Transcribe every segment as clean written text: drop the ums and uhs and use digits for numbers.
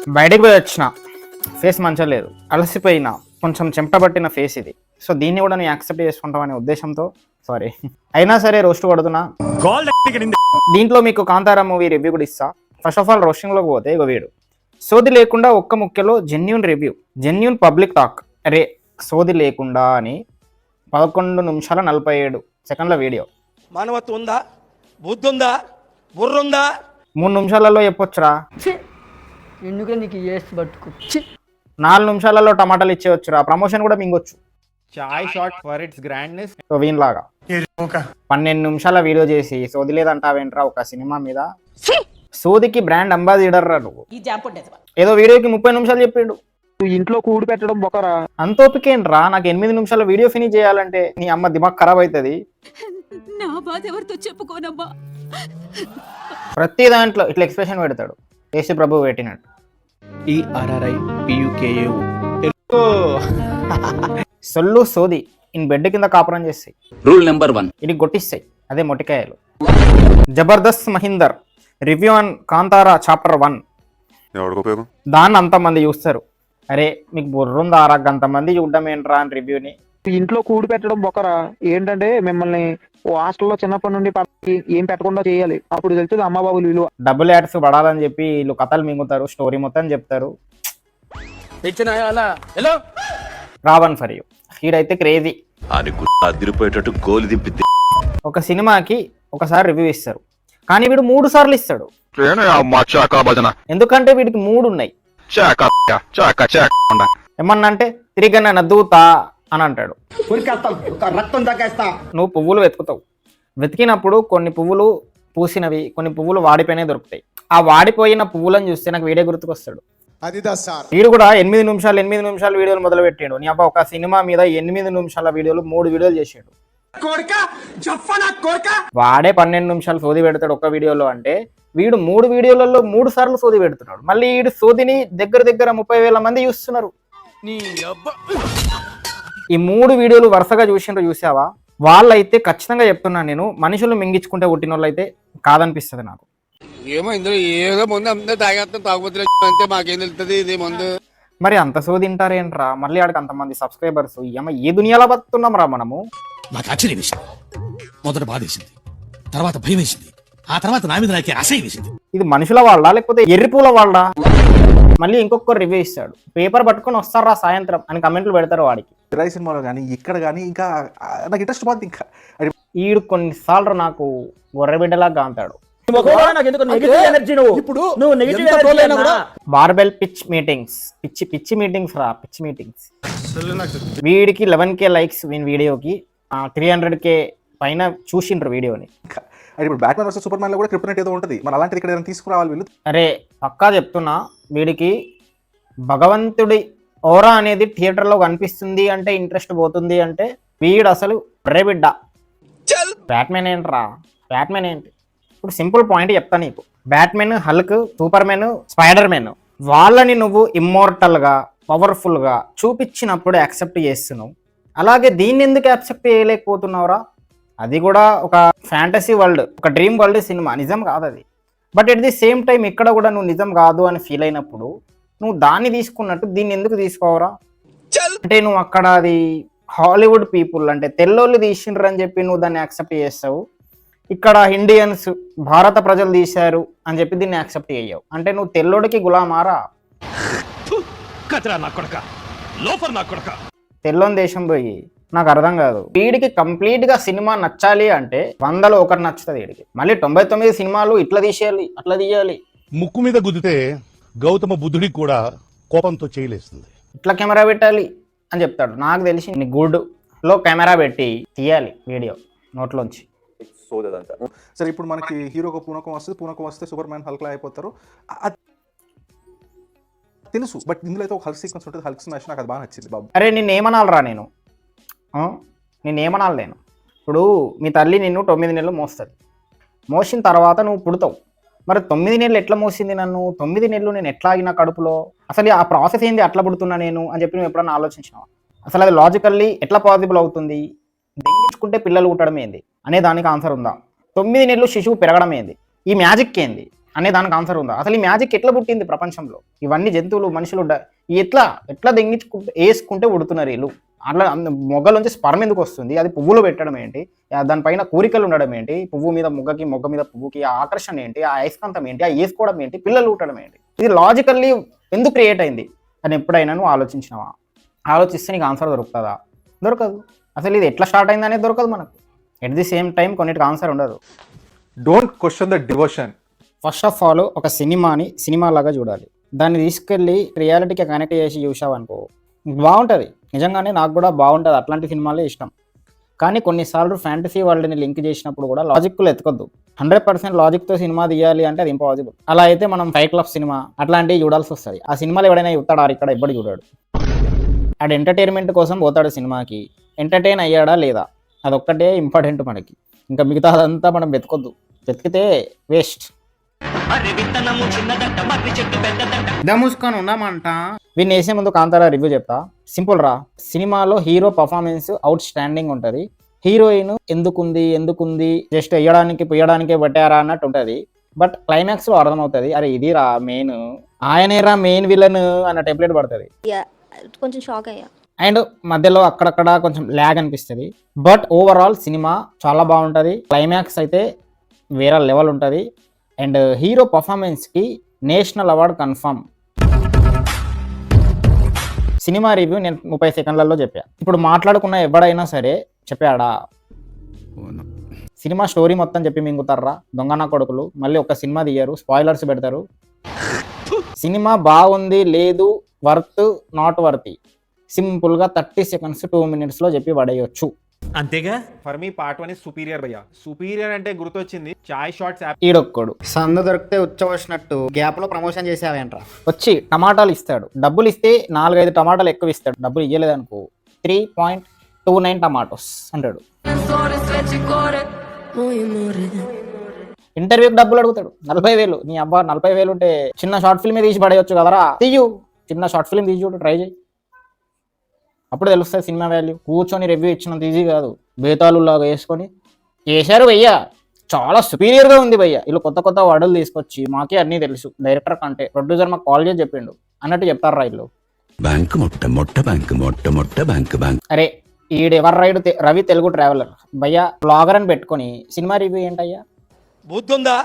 బయటకు పోయి వచ్చిన ఫేస్ మంచిగా లేదు, అలసిపోయినా, కొంచెం చెమటబట్టిన ఫేస్ ఇది. సో దీన్ని కూడా నేను యాక్సెప్ట్ చేసుకుంటామనే ఉద్దేశంతో సారీ అయినా సరే రోస్ట్ కొడుతున్నా. దీంట్లో మీకు కాంతారా మూవీ రివ్యూ కూడా ఇస్తా. ఫస్ట్ ఆఫ్ ఆల్ రోస్టింగ్లోకి పోతే ఇక వీడు సోది లేకుండా ఒక్క ముక్కలో genuine review, genuine public talk. అరే సోది లేకుండా అని 11 నిమిషాల 47 సెకండ్ల వీడియో. మానవత్వం ఉందా, బుద్ధి ఉందా, బుర్ర ఉందా? 3 నిమిషాలలో చెప్పొచ్చురా. ఎందుకు నీకు ఏసి పట్టుకు 4 నిమిషాలలో టమాటాలు ఇచ్చేవచ్చురా. ప్రమోషన్ కూడా మింగొచ్చు. చాయ్ షాట్ ఫర్ ఇట్స్ గ్రాండ్నెస్. సో వీన్లాగా 12 నిమిషాల వీడియో చేసి సోది లేదంటావేంట్రా ఒక సినిమా మీద? సోదికి బ్రాండ్ అంబాసిడర్ రా నువ్వు. ఏదో వీడియోకి 30 నిమిషాలు చెప్పిండు. ఇంట్లో కూడి పెట్టడం బొకరా. అంత ఓపికేంట్రా నాకు 8 నిమిషాల వీడియో ఫినిష్ చేయాలంటే? నీ అమ్మ దిమాగ్ ఖరాబ్ అవుతుంది. నా బాధ ఎవరితో చెప్పుకోనమ్మా. ప్రతి దాంట్లో ఇట్లా ఎక్స్ప్రెషన్ పెడతాడు, యేసు ప్రభు పెట్టినట్టు. సొల్లు సోది ఇన్ బెడ్ కింద కాపురం చేస్తాయి. రూల్ నెంబర్ 1 ఇది కొట్టిస్తాయి. అదే మొటికాయలు. Jabardasth Mahinder review on Kantara chapter 1. దాన్ని అంతమంది చూస్తారు. అరే మీకు బుర్రుందా అంతమంది చూడడం ఏంట్రా అని రివ్యూని. ఇంట్లో కూడి పెట్టడం బొకరా. ఏంటంటే మిమ్మల్ని హాస్టల్లో చిన్నప్పటి నుండి ఏం పెట్టకుండా చేయాలి, అప్పుడు తెలుస్తుంది అమ్మ బాబులు విలువ. డబుల్ యాడ్స్ పడాలని చెప్పి వీళ్ళు కథలు మింగుతారు, స్టోరీ మొత్తం చెప్తారు. రావణ్ ఫర్ యూ హీడైతే క్రేజీ. ఒక సినిమాకి ఒకసారి రివ్యూ ఇస్తారు, కానీ వీడు 3 సార్లు ఇస్తాడు. ఎందుకంటే వీడికి 3 ఉన్నాయి. ఏమన్నా అంటే తిరిగి నద్దుతా అని అంటాడు. నువ్వు పువ్వులు వెతుకుతావు, వెతికినప్పుడు కొన్ని పువ్వులు పూసినవి, కొన్ని పువ్వులు వాడిపోయినవి దొరుకుతాయి. ఆ వాడిపోయిన పువ్వులను చూస్తే నాకు వీడియో గుర్తుకొస్తాడు. వీడు కూడా 8 నిమిషాల వీడియోలు మొదలు పెట్టాడు. నీ అబ్బా ఒక సినిమా మీద 8 నిమిషాల వీడియోలు 3 వీడియోలు చేసాడు. వాడే 12 నిమిషాలు సోది పెడతాడు ఒక్క వీడియోలో. అంటే వీడు 3 వీడియోలలో 3 సార్లు సోది పెడుతున్నాడు. మళ్ళీ వీడు సోదిని దగ్గర 30,000 మంది చూస్తున్నారు. ఈ 3 వీడియోలు వరుసగా చూసావా? వాళ్ళైతే ఖచ్చితంగా చెప్తున్నాను నేను, మనుషులు మింగించుకుంటే పుట్టిన వాళ్ళు అయితే కాదనిపిస్తుంది నాకు. ఏమో ఇందులో ఏదో ముందు అందరూ తాగేస్తాం, తాగుబోతులు అంటే మాకేం తెలుస్తుంది ఇది ముందు. మరి అంత సోది తింటారేంట్రా? మళ్ళీ ఆడికి అంతమంది సబ్స్క్రైబర్స్. ఏ దునియాలో బతుకుతున్నాం రా మనము? నాకు ఆశ్చర్యం వేసింది, మొదట బాధ వేసింది, తర్వాత భయం వేసింది, ఆ తర్వాత నా మీద నాకే అసహ్యం వేసింది. ఇది మనుషుల వాళ్ళ లేకపోతే ఎర్రిపూల వాళ్ళ? మళ్ళీ ఇంకొక రివ్యూ ఇస్తాడు, పేపర్ పట్టుకొని వస్తారా సాయంత్రం అని కమెంట్లు పెడతారు వాడికి. సినిమాలో కానీ ఇక్కడ కానీ ఇంకా నాకు ఇంట్రెస్ట్ పోతుంది. ఇంకా ఈడు కొన్నిసార్లు నాకు గొర్రెబిడ్డలాగా అంటాడు. బార్బెల్ పిచ్ మీటింగ్స్, పిచ్చి మీటింగ్స్ రా, పిచ్చి మీటింగ్స్. వీడికి 11K లైక్స్ వీడియోకి, 300K పైన చూసిండ్రు వీడియోని. ఇప్పుడు బ్యాట్‌మ్యాన్ వర్సెస్ సూపర్ మ్యాన్ లో కూడా క్రిప్టోనైట్ ఏదో ఉంటుంది, మరి అలాంటిది ఇక్కడ ఏదైనా తీసుకురావాలి వీళ్ళు. అరే పక్కా చెప్తున్నా, వీడికి భగవంతుడి ఓరా అనేది థియేటర్లో కనిపిస్తుంది అంటే ఇంట్రెస్ట్ పోతుంది అంటే వీడు అసలు బర్రెబిడ్డ. బ్యాట్మెన్ ఏంట్రా? బ్యాట్మెన్ ఏంటి? ఇప్పుడు సింపుల్ పాయింట్ చెప్తా నీకు. Batsmen, Hulk, super man, spider man వాళ్ళని నువ్వు ఇమ్మోర్టల్గా, పవర్ఫుల్గా చూపించినప్పుడు యాక్సెప్ట్ చేస్తున్నావు. అలాగే దీన్ని ఎందుకు యాక్సెప్ట్ చేయలేకపోతున్నావురా? అది కూడా ఒక ఫ్యాంటసీ వరల్డ్, ఒక డ్రీమ్ వరల్డ్ సినిమా, నిజం కాదు అది. But at the same time ఇక్కడ కూడా నువ్వు నిజం కాదు అని ఫీల్ అయినప్పుడు నువ్వు దాన్ని తీసుకున్నట్టు దీన్ని ఎందుకు తీసుకోవరా? అంటే నువ్వు అక్కడ అది హాలీవుడ్ పీపుల్ అంటే తెల్లోళ్ళు తీసిండ్రు అని చెప్పి నువ్వు దాన్ని యాక్సెప్ట్ చేస్తావు. ఇక్కడ ఇండియన్స్, భారత ప్రజలు తీశారు అని చెప్పి దీన్ని యాక్సెప్ట్ చేయవు. అంటే నువ్వు తెల్లోడికి గులామారా? తెల్లోని దేశం పోయి నాకు అర్థం కాదు. వీడికి కంప్లీట్ గా సినిమా నచ్చాలి అంటే 100లో 1 నచ్చుతుంది వీడికి. మళ్ళీ 99 సినిమాలు ఇట్లా తీసేయాలి, అట్లా తీయాలి. ముక్కు మీద గుద్దితే గౌతమ బుద్ధుడికి కూడా కోపంతో చేయలేస్తుంది. ఇట్లా కెమెరా పెట్టాలి అని చెప్తాడు. నాకు తెలిసి నీ గుడ్ లో కెమెరా పెట్టి తీయాలి వీడియో నోట్లోంచి. సరే ఇప్పుడు మనకి హీరోకి పూనకం వస్తే సూపర్ మ్యాన్ హల్క్ లా అయిపోతారు తెలుసు. బట్ ఇందులో అయితే ఒక హల్క్ సీక్వెన్స్ ఉంటుంది, హల్క్ స్మాష్. నాకు అది బాగా నచ్చింది బాబు. అరే నిన్నేమనాలరా నేను? నేనేమనాలి నేను? ఇప్పుడు మీ తల్లి నిన్ను 9 నెలలు మోస్తుంది. మోసిన తర్వాత నువ్వు పుడతావు. మరి 9 నెలలు ఎట్లా మోసింది నన్ను? 9 నెలలు నేను ఎట్లా ఆగిన కడుపులో? అసలు ఆ ప్రాసెస్ ఏంది, అట్లా పుడుతున్నా నేను అని చెప్పి నువ్వు ఎప్పుడన్నా ఆలోచించినావా? అసలు అది లాజికల్లీ ఎట్లా పాసిబుల్ అవుతుంది? దెంగించుకుంటే పిల్లలు పుట్టడం ఏంది అనే దానికి ఆన్సర్ ఉందా? 9 నెలలు శిశువు పెరగడం ఏంది? ఈ మ్యాజిక్ ఏంది? అనే దానికి ఆన్సర్ ఉందా? అసలు ఈ మ్యాజిక్ ఎట్లా పుట్టింది ప్రపంచంలో? ఇవన్నీ జంతువులు మనుషులు ఎట్లా దెంగించుకుంటే వేసుకుంటే ఉడుతున్నారు వీళ్ళు. అట్లా మొగ్గల నుంచి స్పర్మ్ ఎందుకు వస్తుంది? అది పువ్వులో పెట్టడం ఏంటి? దానిపైన కోరికలు ఉండడం ఏంటి? పువ్వు మీద మొగ్గకి, మొగ్గ మీద పువ్వుకి ఆ ఆకర్షణ ఏంటి? ఆ అయస్కాంతం ఏంటి? ఆ వేసుకోవడం ఏంటి? పిల్లలు పుట్టడం ఏంటి? ఇది లాజికల్లీ ఎందుకు క్రియేట్ అయింది అని ఎప్పుడైనా నువ్వు ఆలోచించినావా? ఆలోచిస్తే నీకు ఆన్సర్ దొరుకుతుందా? దొరకదు. అసలు ఇది ఎట్లా స్టార్ట్ అయింది అనేది దొరకదు మనకు. ఎట్ ది సేమ్ టైం కొన్నిటికి ఆన్సర్ ఉండదు. Don't question the devotion. First of all ఒక సినిమాని సినిమా లాగా చూడాలి. దాన్ని తీసుకెళ్ళి రియాలిటీకి కనెక్ట్ చేసి చూసావు అనుకో బాగుంటుంది. నిజంగానే నాకు కూడా బాగుంటుంది, అట్లాంటి సినిమాలే ఇష్టం. కానీ కొన్నిసార్లు ఫ్యాంటసీ వరల్డ్ని లింక్ చేసినప్పుడు కూడా లాజిక్లు ఎత్తుకొద్దు. 100% లాజిక్తో సినిమా తీయాలి అంటే అది ఇంపాసిబుల్. అలా అయితే మనం ఫైట్ క్లబ్ సినిమా అట్లాంటివి చూడాల్సి వస్తుంది. ఆ సినిమాలు ఎవడైనా చూస్తాడా? ఇక్కడ ఎప్పుడు చూడాడు. ఆడు ఎంటర్టైన్మెంట్ కోసం పోతాడు సినిమాకి. ఎంటర్టైన్ అయ్యాడా లేదా అదొక్కటే ఇంపార్టెంట్ మనకి. ఇంకా మిగతాదంతా మనం వెతకొద్దు. వెతికితే వేస్ట్. మూసుకొని ఉన్నామంట. వీడిని వేసే ముందు కాంతారా రివ్యూ చెప్తా. సింపుల్ రా. సినిమాలో హీరో పర్ఫార్మెన్స్ అవుట్ స్టాండింగ్ ఉంటుంది. హీరోయిన్ ఎందుకుంది జస్ట్ పొయ్యడానికే పట్టారా అన్నట్టు ఉంటుంది. బట్ క్లైమాక్స్ లో అర్థమవుతుంది, అరే ఇది రా మెయిన్, ఆయనేరా మెయిన్ విలన్ అన్న టెంప్లెట్ పడుతుంది. కొంచెం షాక్ అయ్యా. అండ్ మధ్యలో అక్కడక్కడ కొంచెం ల్యాగ్ అనిపిస్తుంది. బట్ ఓవరాల్ సినిమా చాలా బాగుంటుంది. క్లైమాక్స్ అయితే వేరే లెవెల్ ఉంటుంది. అండ్ హీరో పర్ఫార్మెన్స్కి national award confirm. Cinema review నేను 30 సెకండ్లలో చెప్పా. ఇప్పుడు మాట్లాడుకున్న ఎవడైనా సరే చెప్పాడా? సినిమా స్టోరీ మొత్తం చెప్పి మింగుతారా దొంగనా కొడుకులు. మళ్ళీ ఒక సినిమా తీయరు, స్పాయిలర్స్ పెడతారు. సినిమా బాగుంది లేదు, వర్త్ నాట్ వర్తీ, సింపుల్గా 30 సెకండ్స్ 2 minutesలో చెప్పి పడేయచ్చు. అంతేగా. For me part 1 is superior భయ్యా. సుపీరియర్ అంటే గుర్తొచ్చింది చాయ్ షార్ట్స్ యాప్. ఈడొక్కడు సందు దొరికితే వచ్చినట్టు గ్యాప్ లో ప్రమోషన్ చేసావేంట్రా? వచ్చి టమాటాలు ఇస్తాడు, డబ్బులు ఇస్తే 4-5 టమాటాలు ఎక్కువ ఇస్తాడు. డబ్బులు ఇయ్యలేదు అనుకో 3.29 టమాటోస్ అంటాడు. ఇంటర్వ్యూకి డబ్బులు అడుగుతాడు 40,000. నీ అబ్బా 40,000 ఉంటే చిన్న షార్ట్ ఫిల్మ్ తీసి పడేయచ్చు కదరా. తీయు, చిన్న షార్ట్ ఫిల్మ్ తీసి చూడు, ట్రై చేయి, అప్పుడు తెలుస్తుంది సినిమా వాల్యూ. కూర్చొని రివ్యూ ఇచ్చినంత ఈజీ కాదు. బేతాలు లాగా వేసుకొని చేశారు భయ్యా, చాలా సుపీరియర్గా ఉంది భయ్యా. వీళ్ళు కొత్త వడలు తీసుకొచ్చి మాకే అన్నీ తెలుసు, డైరెక్టర్ కంటే ప్రొడ్యూసర్ మాకు కాల్ చేసి చెప్పిండు అన్నట్టు చెప్తారా వీళ్ళు. అరే ఈడెవరు రైడ్? రవి తెలుగు ట్రావెలర్ భయ్యా బ్లాగర్ అని పెట్టుకొని సినిమా రివ్యూ ఏంటయ్యా? బుద్ధుందా,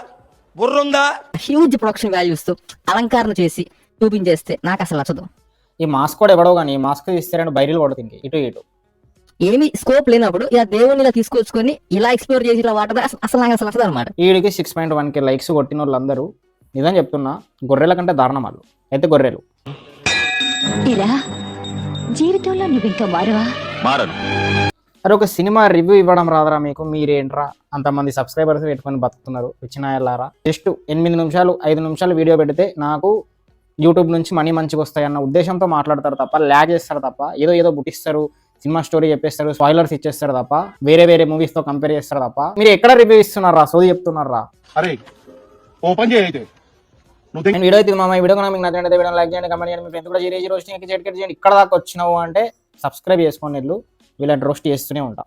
బుర్రుందా? హ్యూజ్ ప్రొడక్షన్ వాల్యూస్ తో అలంకరణ చేసి చూపించేస్తే నాకు అసలు నచ్చదు. ఈ మాస్క్ కూడా ఎవడో కానీ మాస్క్ ఇస్తారని బైరీలు కొడుతుంది ఇటు. ఏమి స్కోప్ లేనప్పుడు ఇలా దేవుని ఇలా తీసుకొచ్చుకొని ఇలా ఎక్స్ప్లోర్ చేసి ఇలా వాటర్ అసలు నాకు అసలు నచ్చదు అనమాట. వీడికి 6.1K లైక్స్ కొట్టిన వాళ్ళందరూ నిజం చెప్తున్నా గొర్రెల కంటే దారుణం వాళ్ళు. అయితే గొర్రెలు జీవితంలో నువ్వు ఇంకా మారవా? అరే ఒక సినిమా రివ్యూ ఇవ్వడం రాదరా మీకు? మీరేంట్రా అంతమంది సబ్స్క్రైబర్స్ పెట్టుకొని బతుకుతున్నారు విచ్చినాయలారా? జస్ట్ 8 నిమిషాలు 5 నిమిషాలు వీడియో పెడితే నాకు యూట్యూబ్ నుంచి మనీ మంచిగా వస్తాయన్న ఉద్దేశంతో మాట్లాడతారు తప్ప, ల్యాగ్ చేస్తారు తప్ప, ఏదో పుట్టిస్తారు, సినిమా స్టోరీ చెప్పేస్తారు, స్పాయిలర్స్ ఇచ్చేస్తారు తప్ప, వేరే మూవీస్తో కంపేర్ చేస్తారు తప్ప. మీరు ఎక్కడ రివ్యూ ఇస్తున్నారా? సోది చెప్తున్నారా? అరే ఓపెన్ చేయైతే నేను వీడియో అయితే మామ ఈ వీడియో మీకు నచ్చినట్లయితే వీడియో లైక్ చేయండి, కమెంట్ చేయండి, మీ ఫ్రెండ్స్ కూడా రోస్టింగ్ చేయండి. ఇక్కడ దాకా వచ్చినావు అంటే సబ్స్క్రైబ్ చేసుకోండి. వీళ్ళని రోస్ట్ చేస్తూనే ఉంటాం.